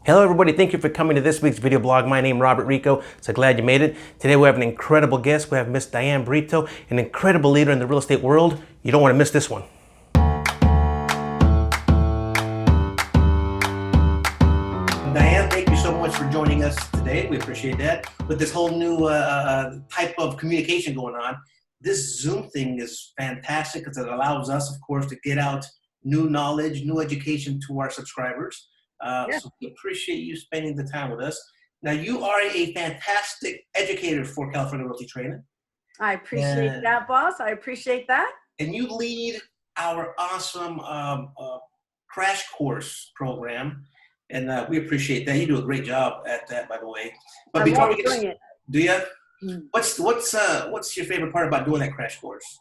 Hello everybody, thank you for coming to this week's video blog. My name is Robert Rico, so glad you made it. Today we have an incredible guest. We have Miss Diane Brito, an incredible leader in the real estate world. You don't want to miss this one. Diane, thank you so much for joining us today. We appreciate that. With this whole new type of communication going on, this Zoom thing is fantastic because it allows us, of course, to get out new knowledge, new education to our subscribers. So we appreciate you spending the time with us. Now, you are a fantastic educator for California Realty Training. I appreciate that, boss. I appreciate that. And you lead our awesome crash course program. And we appreciate that. You do a great job at that, by the way. But before we get it, do you? What's your favorite part about doing that crash course?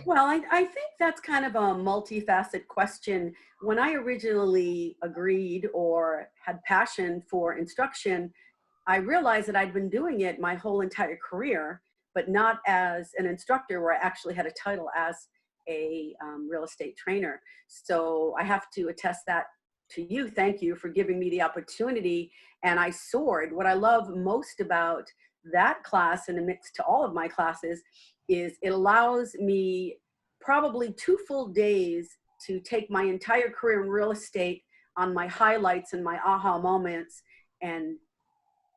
Well, I think that's kind of a multifaceted question. When I originally agreed or had passion for instruction, I realized that I'd been doing it my whole entire career, but not as an instructor where I actually had a title as a real estate trainer. So I have to attest that to you. Thank you for giving me the opportunity. And I soared. What I love most about that class, and a mix to all of my classes, is it allows me probably 2 full days to take my entire career in real estate on my highlights and my aha moments and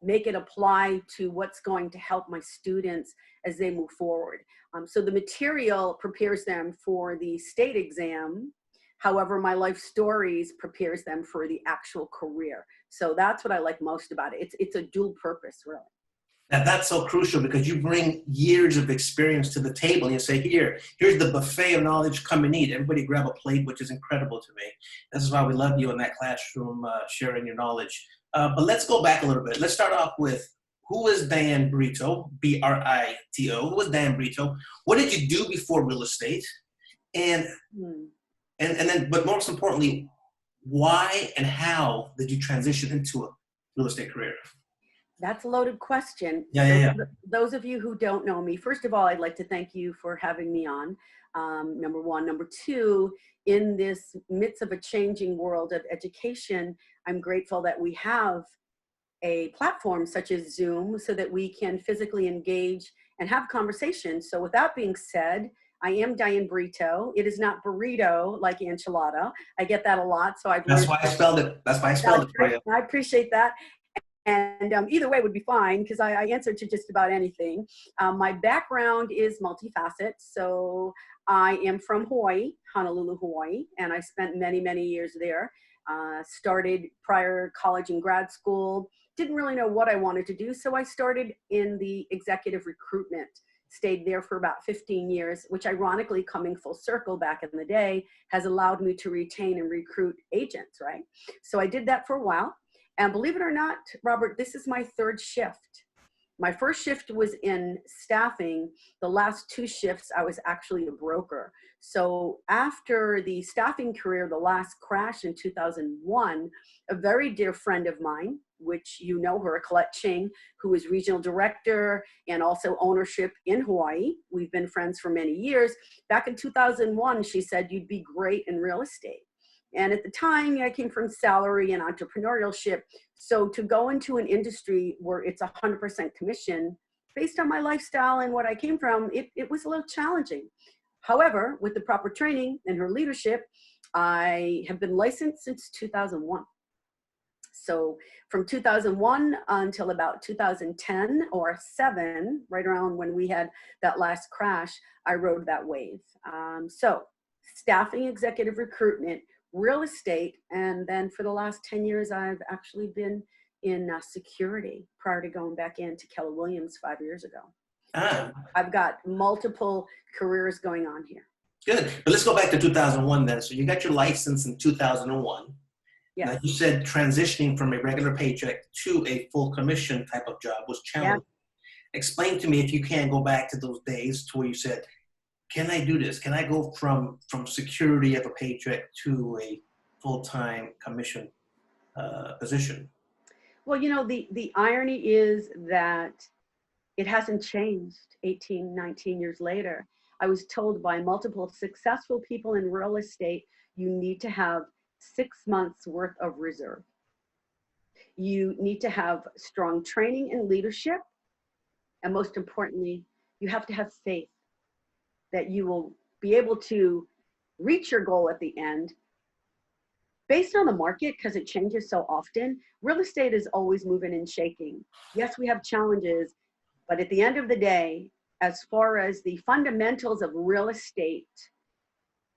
make it apply to what's going to help my students as they move forward. So the material prepares them for the state exam. However, my life stories prepares them for the actual career. So that's what I like most about it. It's a dual purpose, really. Now, that's so crucial because you bring years of experience to the table. You say, here's the buffet of knowledge, come and eat. Everybody grab a plate, which is incredible to me. This is why we love you in that classroom, sharing your knowledge. But let's go back a little bit. Let's start off with, who is Diane Brito, B-R-I-T-O? Who is Diane Brito? What did you do before real estate? And then, but most importantly, why and how did you transition into a real estate career? That's a loaded question. Those of you who don't know me, first of all, I'd like to thank you for having me on, number one. Number two, in this midst of a changing world of education, I'm grateful that we have a platform such as Zoom so that we can physically engage and have conversations. So with that being said, I am Diane Brito. It is not burrito like enchilada. I get that a lot. So that's why I spelled it. That's why I spelled it for you. I appreciate that. And either way would be fine because I answer to just about anything. My background is multifaceted. So I am from Hawaii, Honolulu, Hawaii, and I spent many, many years there. Started prior college and grad school. Didn't really know what I wanted to do, so I started in the executive recruitment. Stayed there for about 15 years, which ironically, coming full circle back in the day, has allowed me to retain and recruit agents, right? So I did that for a while. And believe it or not, Robert, this is my 3rd shift. My first shift was in staffing. The last 2 shifts, I was actually a broker. So after the staffing career, the last crash in 2001, a very dear friend of mine, which you know her, Colette Ching, who is regional director and also ownership in Hawaii. We've been friends for many years. Back in 2001, she said, you'd be great in real estate. And at the time, I came from salary and entrepreneurship. So to go into an industry where it's 100% commission, based on my lifestyle and what I came from, it was a little challenging. However, with the proper training and her leadership, I have been licensed since 2001. So from 2001 until about 2010 or 7, right around when we had that last crash, I rode that wave. So staffing, executive recruitment, real estate, and then for the last 10 years, I've actually been in security prior to going back into Keller Williams 5 years ago. I've got multiple careers going on here. Good. But let's go back to 2001 then. So you got your license in 2001. Yeah. Now you said transitioning from a regular paycheck to a full commission type of job was challenging. Yeah. Explain to me, if you can, go back to those days to where you said, can I do this? Can I go from security of a paycheck to a full-time commission position? Well, you know, the irony is that it hasn't changed 18, 19 years later. I was told by multiple successful people in real estate, you need to have 6 months worth of reserve. You need to have strong training and leadership. And most importantly, you have to have faith that you will be able to reach your goal at the end. Based on the market, because it changes so often, real estate is always moving and shaking. Yes, we have challenges, but at the end of the day, as far as the fundamentals of real estate,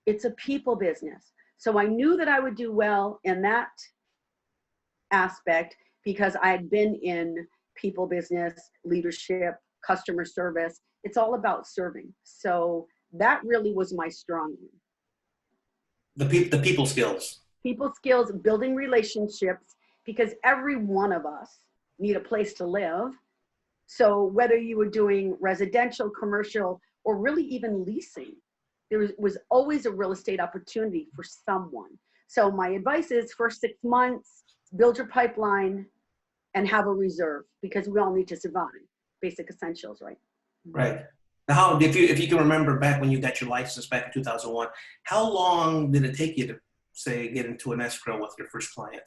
it's a people business. So I knew that I would do well in that aspect because I had been in people business, leadership, customer service. It's all about serving. So that really was my strong one. The people skills. People skills, building relationships, because every one of us need a place to live. So whether you were doing residential, commercial, or really even leasing, there was always a real estate opportunity for someone. So my advice is first 6 months, build your pipeline and have a reserve, because we all need to survive. Basic essentials, right? Right. Now, how, if you can remember back when you got your license back in 2001, how long did it take you to, say, get into an escrow with your first client?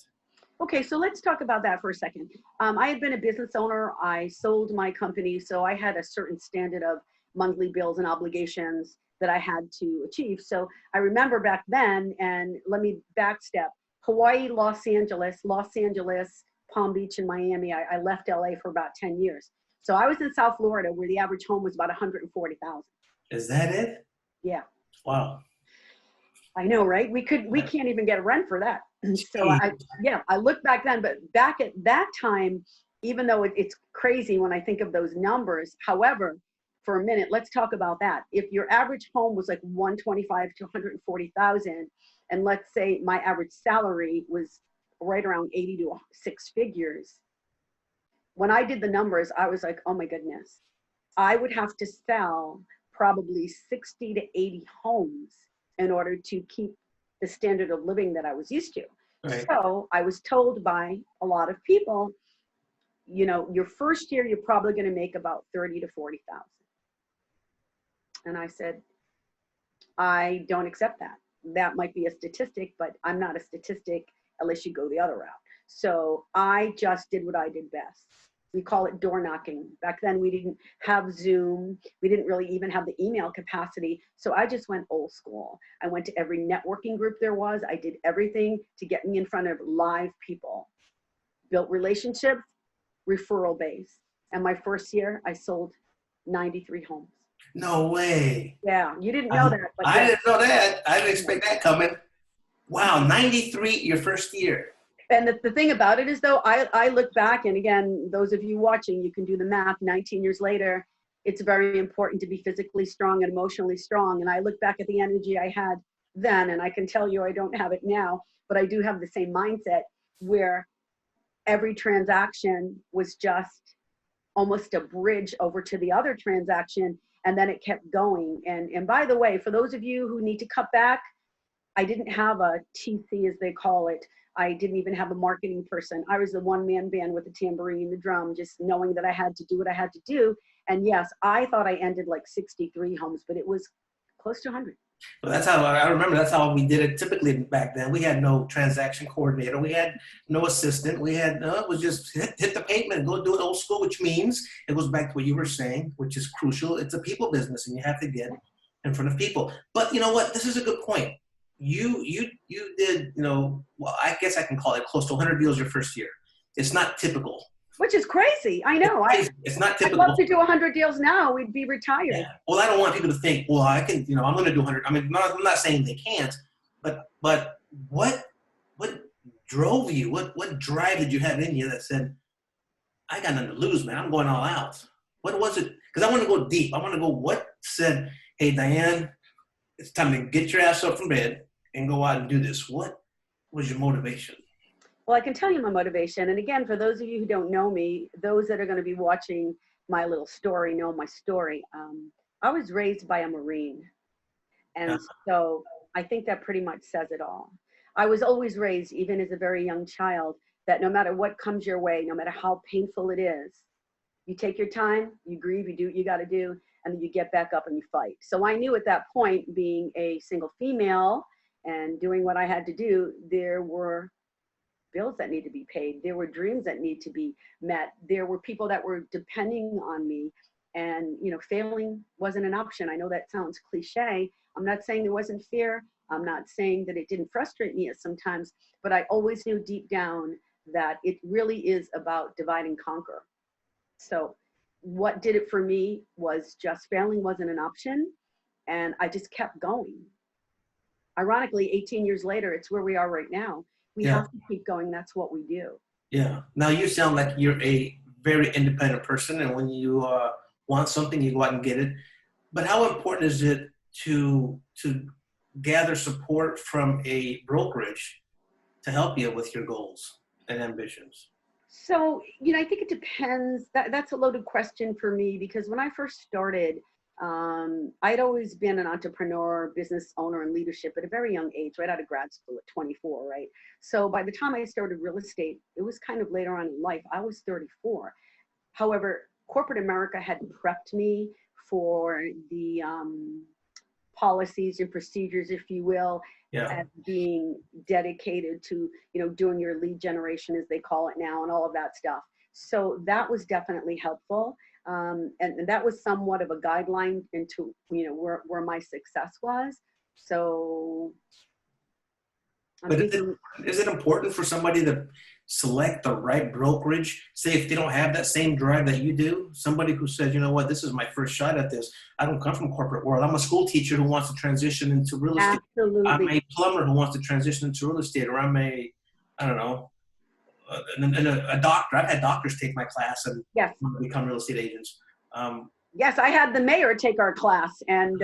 Okay, so let's talk about that for a second. I had been a business owner. I sold my company, so I had a certain standard of monthly bills and obligations that I had to achieve. So I remember back then, and let me backstep, Hawaii, Los Angeles, Palm Beach, and Miami. I left LA for about 10 years. So I was in South Florida, where the average home was about 140,000. Is that it? Yeah. Wow. I know, right? We can't even get a rent for that. So I look back then, but back at that time, even though it's crazy when I think of those numbers. However, for a minute, let's talk about that. If your average home was like 125 to 140,000, and let's say my average salary was right around 80 to 6 figures, when I did the numbers, I was like, oh my goodness, I would have to sell probably 60 to 80 homes in order to keep the standard of living that I was used to. Right. So I was told by a lot of people, you know, your first year, you're probably going to make about 30 to 40,000. And I said, I don't accept that. That might be a statistic, but I'm not a statistic unless you go the other route. So I just did what I did best. We call it door knocking. Back then we didn't have Zoom. We didn't really even have the email capacity. So I just went old school. I went to every networking group there was. I did everything to get me in front of live people. Built relationships, referral base. And my first year, I sold 93 homes. No way. Yeah, you didn't know that. But I didn't know that. I didn't expect that coming. Wow, 93 your first year. And the thing about it is, though, I look back, and again, those of you watching, you can do the math. 19 years later, it's very important to be physically strong and emotionally strong. And I look back at the energy I had then, and I can tell you I don't have it now, but I do have the same mindset where every transaction was just almost a bridge over to the other transaction, and then it kept going. And by the way, for those of you who need to cut back, I didn't have a TC, as they call it. I didn't even have a marketing person. I was the one-man band with the tambourine and the drum, just knowing that I had to do what I had to do. And yes, I thought I ended like 63 homes, but it was close to 100. Well, that's how I remember. That's how we did it typically back then. We had no transaction coordinator. We had no assistant. We had it was just hit the pavement and go do it old school, which means it goes back to what you were saying, which is crucial. It's a people business, and you have to get in front of people. But you know what? This is a good point. You did, you know, well, I guess I can call it close to 100 deals your first year. It's not typical. Which is crazy. I know. It's not typical. I'd love to do 100 deals now. We'd be retired. Yeah. Well, I don't want people to think, well, I can, you know, I'm going to do 100. I mean, I'm not saying they can't, but what drove you? What drive did you have in you that said, I got nothing to lose, man. I'm going all out. What was it? Because I want to go deep. I want to go, what said, hey, Diane, it's time to get your ass up from bed and go out and do this. What was your motivation? Well, I can tell you my motivation. And again, for those of you who don't know me, those that are going to be watching my little story know my story. I was raised by a Marine. And so I think that pretty much says it all. I was always raised, even as a very young child, that no matter what comes your way, no matter how painful it is, you take your time, you grieve, you do what you got to do, and then you get back up and you fight. So I knew at that point, being a single female and doing what I had to do, there were bills that need to be paid. There were dreams that need to be met. There were people that were depending on me, and failing wasn't an option. I know that sounds cliche. I'm not saying there wasn't fear. I'm not saying that it didn't frustrate me at sometimes, but I always knew deep down that it really is about divide and conquer. So what did it for me was just failing wasn't an option, and I just kept going. Ironically, 18 years later, it's where we are right now. We Yeah. have to keep going. That's what we do. Yeah. Now you sound like you're a very independent person, and when you want something, you go out and get it. But how important is it to gather support from a brokerage to help you with your goals and ambitions? So, I think it depends. That's a loaded question for me, because when I first started, I'd always been an entrepreneur, business owner, and leadership at a very young age, right out of grad school at 24, right? So by the time I started real estate, it was kind of later on in life. I was 34. However, corporate America had prepped me for the policies and procedures, if you will, as being dedicated to, doing your lead generation, as they call it now, and all of that stuff. So that was definitely helpful. And that was somewhat of a guideline into, where my success was. So is it important for somebody to select the right brokerage? Say if they don't have that same drive that you do, somebody who says, you know what, this is my first shot at this. I don't come from corporate world. I'm a school teacher who wants to transition into real estate. Absolutely. I'm a plumber who wants to transition into real estate, or I'm a doctor. I've had doctors take my class and become real estate agents. Yes, I had the mayor take our class, and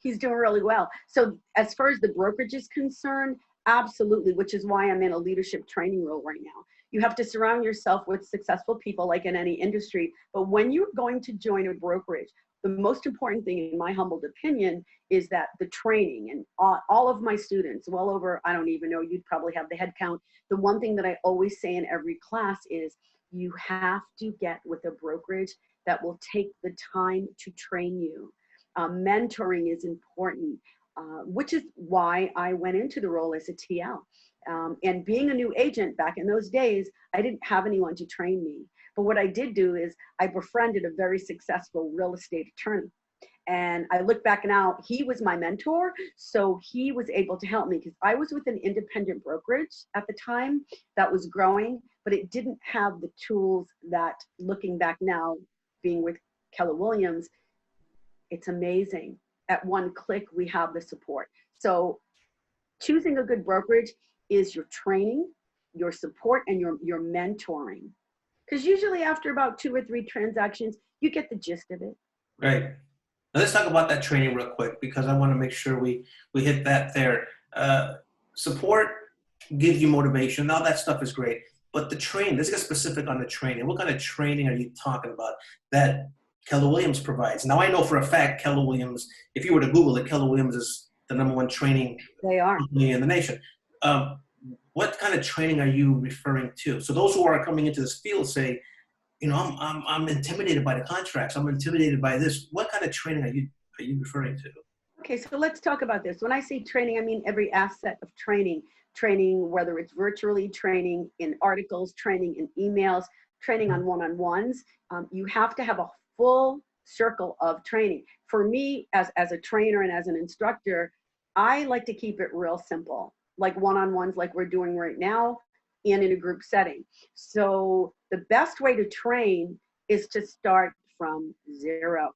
he's doing really well. So as far as the brokerage is concerned, absolutely, which is why I'm in a leadership training role right now. You have to surround yourself with successful people, like in any industry. But when you're going to join a brokerage, the most important thing, in my humbled opinion, is that the training, and all of my students, well over, I don't even know, you'd probably have the head count. The one thing that I always say in every class is you have to get with a brokerage that will take the time to train you. Mentoring is important. Which is why I went into the role as a TL. And being a new agent back in those days, I didn't have anyone to train me. But what I did do is I befriended a very successful real estate attorney. And I look back now, he was my mentor. So he was able to help me, because I was with an independent brokerage at the time that was growing, but it didn't have the tools that, looking back now, being with Keller Williams, it's amazing. At one click, we have the support. So choosing a good brokerage is your training, your support, and your mentoring. Because usually after about 2 or 3 transactions, you get the gist of it. Right. Now let's talk about that training real quick, because I want to make sure we hit that there. Support gives you motivation. Now that stuff is great. But the training, let's get specific on the training. What kind of training are you talking about that Keller Williams provides? Now I know for a fact Keller Williams, if you were to Google it, Keller Williams is the #1 training company in the nation. What kind of training are you referring to? So those who are coming into this field say, I'm intimidated by the contracts. I'm intimidated by this. What kind of training are you referring to? Okay, so let's talk about this. When I say training, I mean every asset of training. Training, whether it's virtually, training in articles, training in emails, training on one-on-ones. You have to have a full circle of training. For me, as a trainer and as an instructor, I like to keep it real simple, like one-on-ones like we're doing right now, and in a group setting. So the best way to train is to start from zero.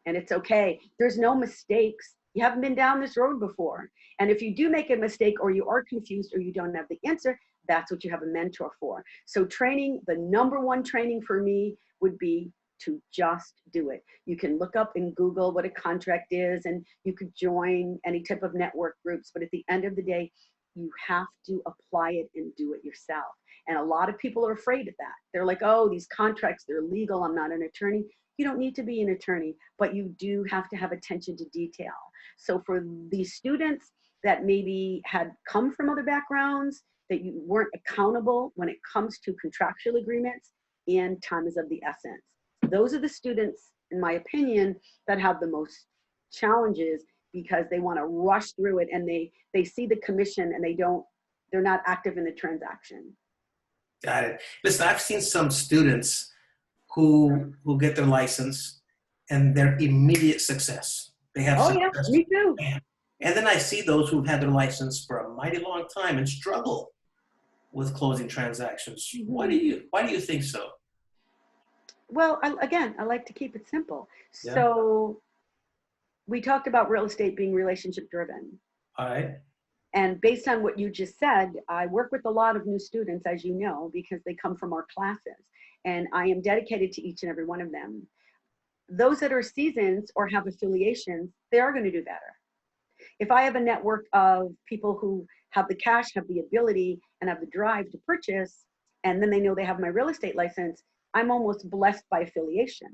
And it's okay. There's no mistakes. You haven't been down this road before. And if you do make a mistake, or you are confused, or you don't have the answer, that's what you have a mentor for. So training, the #1 training for me would be to just do it. You can look up in Google what a contract is, and you could join any type of network groups. But at the end of the day, you have to apply it and do it yourself. And a lot of people are afraid of that. They're like, oh, these contracts, they're legal. I'm not an attorney. You don't need to be an attorney, but you do have to have attention to detail. So for the students that maybe had come from other backgrounds, that you weren't accountable when it comes to contractual agreements, and time is of the essence. Those are the students, in my opinion, that have the most challenges, because they want to rush through it, and they see the commission and they don't they're not active in the transaction. Got it. Listen, I've seen some students who get their license and their immediate success. They have Oh yeah, success. me too. Bam. And then I see those who've had their license for a mighty long time and struggle with closing transactions. Mm-hmm. Why do you think so? Well, I like to keep it simple. Yeah. So we talked about real estate being relationship driven. All right. And based on what you just said, I work with a lot of new students, as you know, because they come from our classes. And I am dedicated to each and every one of them. Those that are seasons or have affiliations, they are going to do better. If I have a network of people who have the cash, have the ability, and have the drive to purchase, and then they know they have my real estate license, I'm almost blessed by affiliation.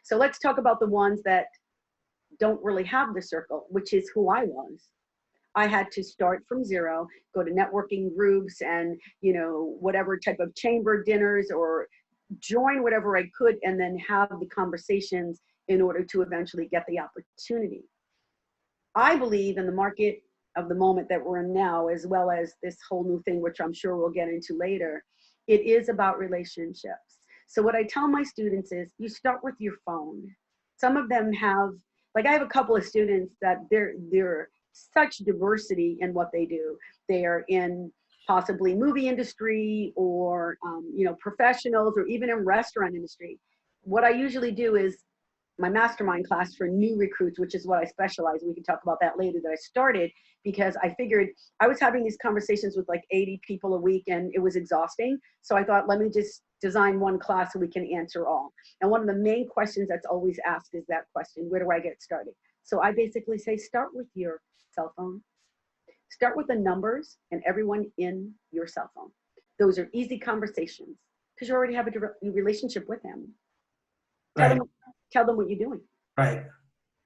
So let's talk about the ones that don't really have the circle, which is who I was. I had to start from zero, go to networking groups and, you know, whatever type of chamber dinners or join whatever I could, and then have the conversations in order to eventually get the opportunity. I believe in the market of the moment that we're in now, as well as this whole new thing, which I'm sure we'll get into later. It is about relationships. So what I tell my students is you start with your phone. Some of them have, like I have a couple of students that they're such diversity in what they do. They are in possibly movie industry or, you know, professionals, or even in restaurant industry. What I usually do is my mastermind class for new recruits, which is what I specialize. We can talk about that later, that I started because I figured I was having these conversations with like 80 people a week and it was exhausting. So I thought, let me just design one class so we can answer all. And one of the main questions that's always asked is that question, where do I get started? So I basically say, start with your cell phone. Start with the numbers and everyone in your cell phone. Those are easy conversations because you already have a relationship with them. Right. Tell them what you're doing. Right.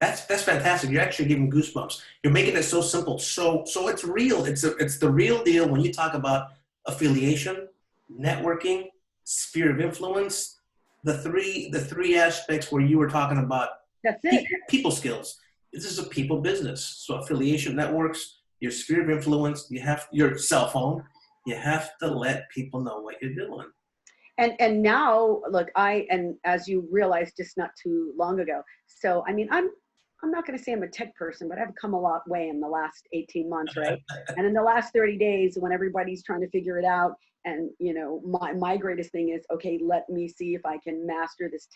That's fantastic. You're actually giving goosebumps. You're making it so simple. So it's real. It's the real deal when you talk about affiliation, networking, sphere of influence, the three aspects where you were talking about. That's it. People skills. This is a people business. So affiliation, networks, your sphere of influence, you have your cell phone. You have to let people know what you're doing. And now, look, and as you realized just not too long ago, so I mean, I'm not going to say I'm a tech person, but I've come a lot way in the last 18 months, right? And in the last 30 days, when everybody's trying to figure it out, and you know, my greatest thing is, okay, let me see if I can master this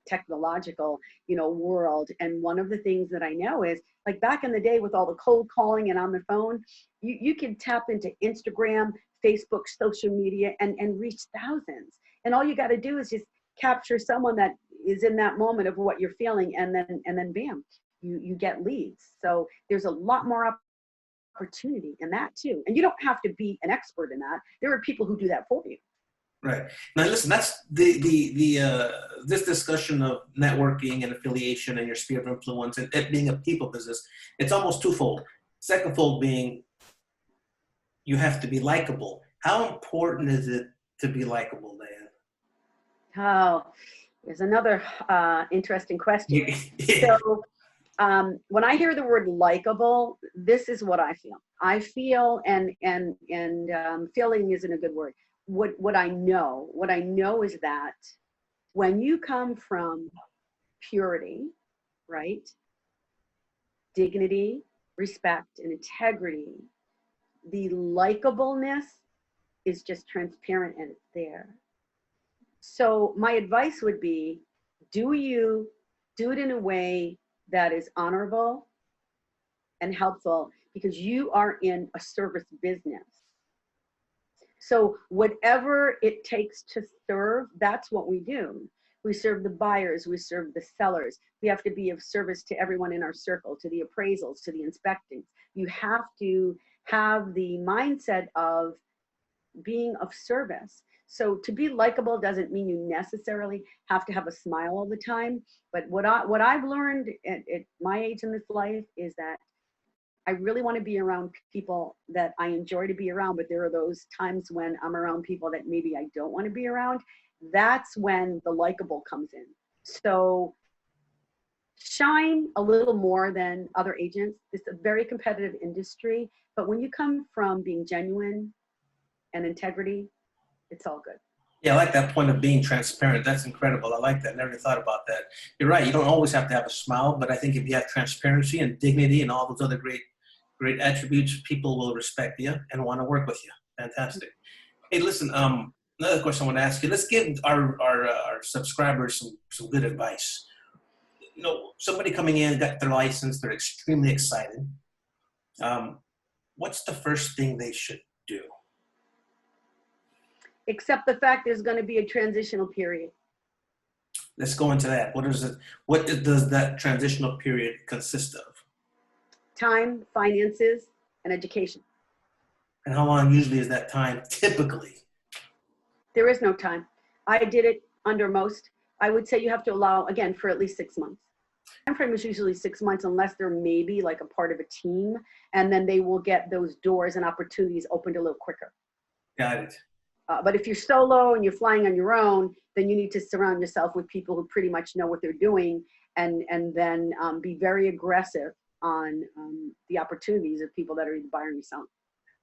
technological, you know, world. And one of the things that I know is, like back in the day with all the cold calling and on the phone, you can tap into Instagram, Facebook, social media, and reach thousands. And all you got to do is just capture someone that is in that moment of what you're feeling, and then bam, you get leads. So there's a lot more opportunity in that too. And you don't have to be an expert in that. There are people who do that for you. Right. Now listen, that's this discussion of networking and affiliation and your sphere of influence and it being a people business, it's almost twofold. Second fold being you have to be likable. How important is it to be likable, Diane? Oh, there's another interesting question. Yeah. So when I hear the word likable, this is what I feel. I feel, and feeling isn't a good word. What I know is that when you come from purity, right, dignity, respect, and integrity, the likableness is just transparent and it's there. So my advice would be, do it in a way that is honorable and helpful, because you are in a service business. So whatever it takes to serve, that's what we do. We serve the buyers, we serve the sellers. We have to be of service to everyone in our circle, to the appraisals, to the inspectings. You have to have the mindset of being of service. So to be likable doesn't mean you necessarily have to have a smile all the time. But what I've learned at my age in this life is that I really want to be around people that I enjoy to be around, but there are those times when I'm around people that maybe I don't want to be around. That's when the likable comes in. So shine a little more than other agents. It's a very competitive industry, but when you come from being genuine and integrity, it's all good. Yeah, I like that point of being transparent. That's incredible. I like that. Never thought about that. You're right. You don't always have to have a smile, but I think if you have transparency and dignity and all those other great attributes, people will respect you and want to work with you. Fantastic. Hey, listen, another question I want to ask you. Let's give our subscribers some good advice. You know, somebody coming in, got their license, they're extremely excited. What's the first thing they should do? Except the fact there's going to be a transitional period. Let's go into that. What does that transitional period consist of? Time, finances, and education. And how long usually is that time typically? There is no time. I did it under most. I would say you have to allow, again, for at least 6 months. Time frame is usually 6 months unless they're maybe like a part of a team, and then they will get those doors and opportunities opened a little quicker. Got it. But if you're solo and you're flying on your own, then you need to surround yourself with people who pretty much know what they're doing, and then be very aggressive on the opportunities of people that are either buying or selling.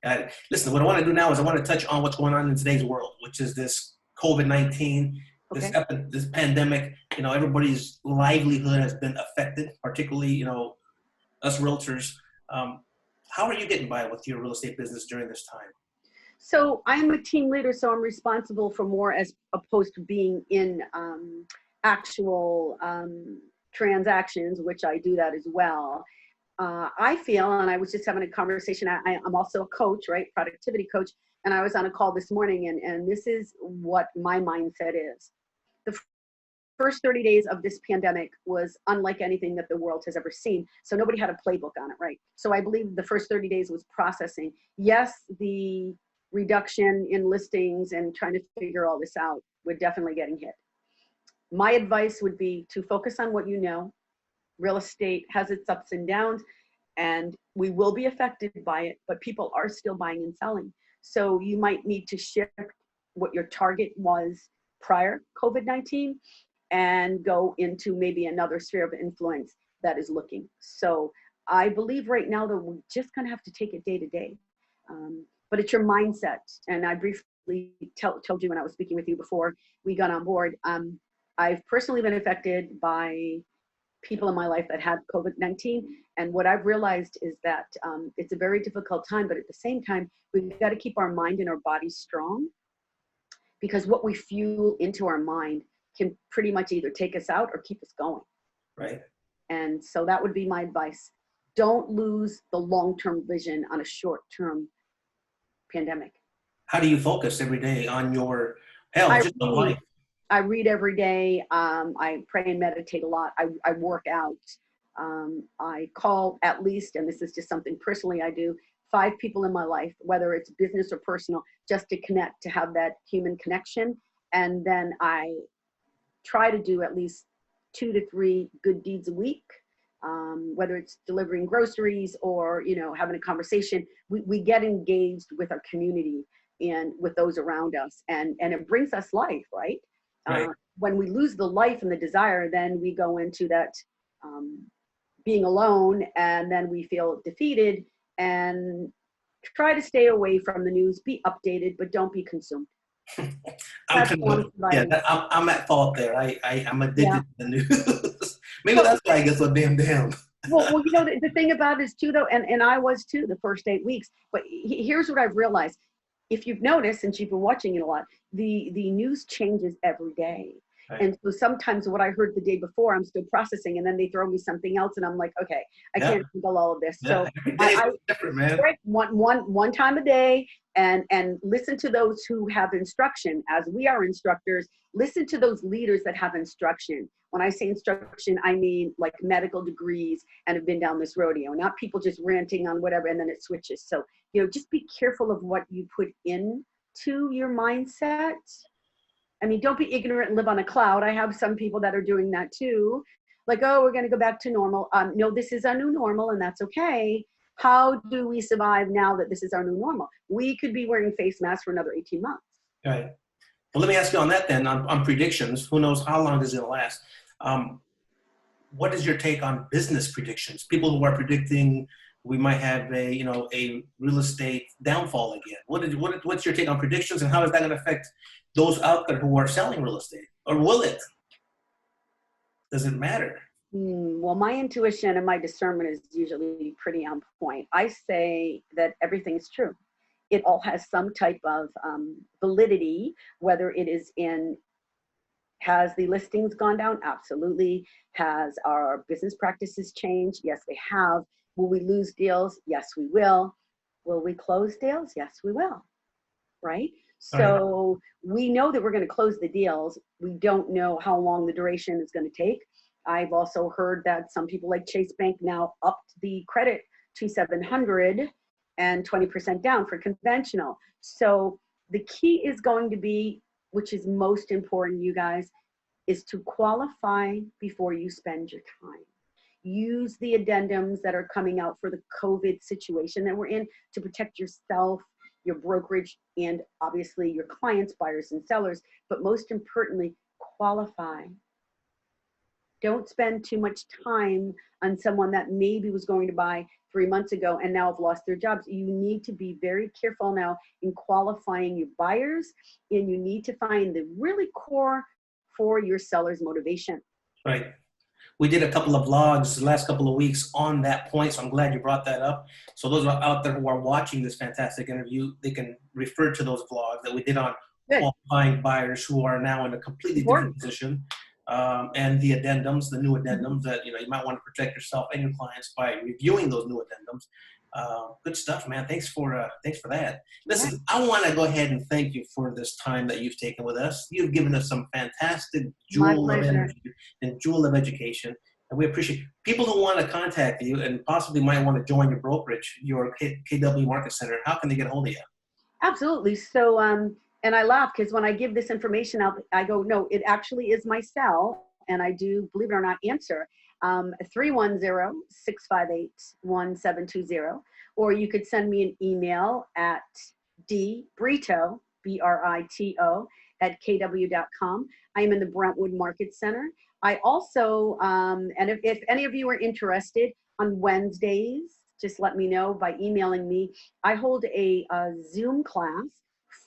Got it. Listen, what I want to do now is I want to touch on what's going on in today's world, which is this COVID-19, this pandemic. You know, everybody's livelihood has been affected, particularly, you know, us realtors. How are you getting by with your real estate business during this time? So I'm a team leader, so I'm responsible for more as opposed to being in actual transactions, which I do that as well. I feel, and I was just having a conversation, I'm also a coach, right? Productivity coach. And I was on a call this morning, and this is what my mindset is. The first 30 days of this pandemic was unlike anything that the world has ever seen. So nobody had a playbook on it, right? So I believe the first 30 days was processing. Yes, the reduction in listings and trying to figure all this out, we're definitely getting hit. My advice would be to focus on what you know. Real estate has its ups and downs, and we will be affected by it, but people are still buying and selling. So you might need to shift what your target was prior COVID-19 and go into maybe another sphere of influence that is looking. So I believe right now that we're just gonna have to take it day to day. But it's your mindset. And I briefly told you when I was speaking with you before we got on board, I've personally been affected by people in my life that had COVID-19. And what I've realized is that it's a very difficult time, but at the same time, we've got to keep our mind and our body strong, because what we fuel into our mind can pretty much either take us out or keep us going. Right. And so that would be my advice. Don't lose the long-term vision on a short-term pandemic. How do you focus every day on your health, just on life? I read every day. I pray and meditate a lot. I work out. I call at least, and this is just something personally I do, 5 people in my life, whether it's business or personal, just to connect, to have that human connection. And then I try to do at least 2 to 3 good deeds a week, whether it's delivering groceries or, you know, having a conversation. We get engaged with our community and with those around us, and it brings us life, right? Right. When we lose the life and the desire, then we go into that being alone, and then we feel defeated, and try to stay away from the news, be updated, but don't be consumed. I'm at fault there. I'm addicted to the news. Maybe that's why I get so damn down. Well, you know, the thing about it is too, though, and I was too the first 8 weeks, but here's what I've realized. If you've noticed, since you've been watching it a lot, the news changes every day. Right. And so sometimes what I heard the day before, I'm still processing, and then they throw me something else, and I'm like, okay, I can't handle all of this. So I different, man. One time a day, and listen to those who have instruction. As we are instructors, listen to those leaders that have instruction. When I say instruction, I mean like medical degrees and have been down this rodeo, not people just ranting on whatever and then it switches. So, you know, just be careful of what you put into your mindset. I mean, don't be ignorant and live on a cloud. I have some people that are doing that too. Like, oh, we're going to go back to normal. No, this is our new normal, and that's okay. How do we survive now that this is our new normal? We could be wearing face masks for another 18 months. Right. Well, let me ask you on that then, on predictions. Who knows how long this is going to last? what is your take on business predictions? People who are predicting we might have a real estate downfall again. What's your take on predictions, and how is that going to affect those out there who are selling real estate? Or will it? Does it matter? Well, my intuition and my discernment is usually pretty on point. I say that everything's true. It all has some type of validity, whether it is in, has the listings gone down? Absolutely. Has our business practices changed? Yes, they have. Will we lose deals? Yes, we will. Will we close deals? Yes, we will. Right? So we know that we're going to close the deals. We don't know how long the duration is going to take. I've also heard that some people like Chase Bank now upped the credit to 700 and 20% down for conventional. So the key is going to be, which is most important, you guys, is to qualify before you spend your time. Use the addendums that are coming out for the COVID situation that we're in to protect yourself, your brokerage, and obviously your clients, buyers and sellers, but most importantly, qualify. Don't spend too much time on someone that maybe was going to buy 3 months ago and now have lost their jobs. You need to be very careful now in qualifying your buyers, and you need to find the really core for your seller's motivation. Right. We did a couple of vlogs the last couple of weeks on that point, so I'm glad you brought that up. So those out there who are watching this fantastic interview, they can refer to those vlogs that we did on qualifying buyers who are now in a completely different position. And the addendums, the new addendums that you might want to protect yourself and your clients by reviewing those new addendums. Good stuff, man. Thanks for that. Listen, I want to go ahead and thank you for this time that you've taken with us. You've given us some fantastic jewel of energy and jewel of education, and we appreciate people who want to contact you and possibly might want to join your brokerage, your KW Market Center. How can they get a hold of you? Absolutely. So, and I laugh because when I give this information out, I go, no, it actually is my cell. And I do, believe it or not, answer 310-658-1720. Or you could send me an email at Brito, Brito, at kw.com. I am in the Brentwood Market Center. I also, and if any of you are interested, on Wednesdays, just let me know by emailing me. I hold a Zoom class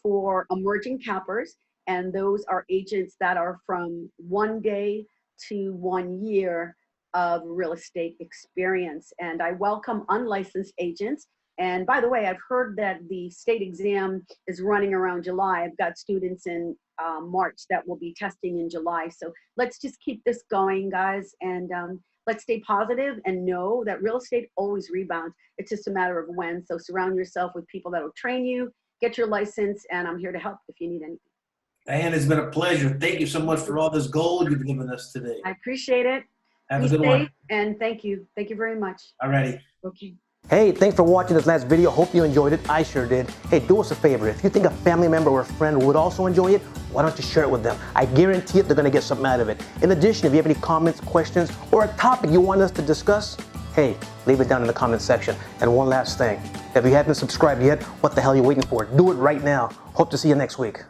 for emerging cappers, and those are agents that are from 1 day to 1 year of real estate experience. And I welcome unlicensed agents. And by the way, I've heard that the state exam is running around July. I've got students in March that will be testing in July. So let's just keep this going, guys, and let's stay positive and know that real estate always rebounds. It's just a matter of when. So surround yourself with people that will train you, get your license, and I'm here to help if you need anything. Diane, it's been a pleasure. Thank you so much for all this gold you've given us today. I appreciate it. Have a good one. And thank you. Thank you very much. All righty. Okay. Hey, thanks for watching this last video. Hope you enjoyed it. I sure did. Hey, do us a favor. If you think a family member or a friend would also enjoy it, why don't you share it with them? I guarantee it, they're going to get something out of it. In addition, if you have any comments, questions, or a topic you want us to discuss, hey, leave it down in the comment section. And one last thing. If you haven't subscribed yet, what the hell are you waiting for? Do it right now. Hope to see you next week.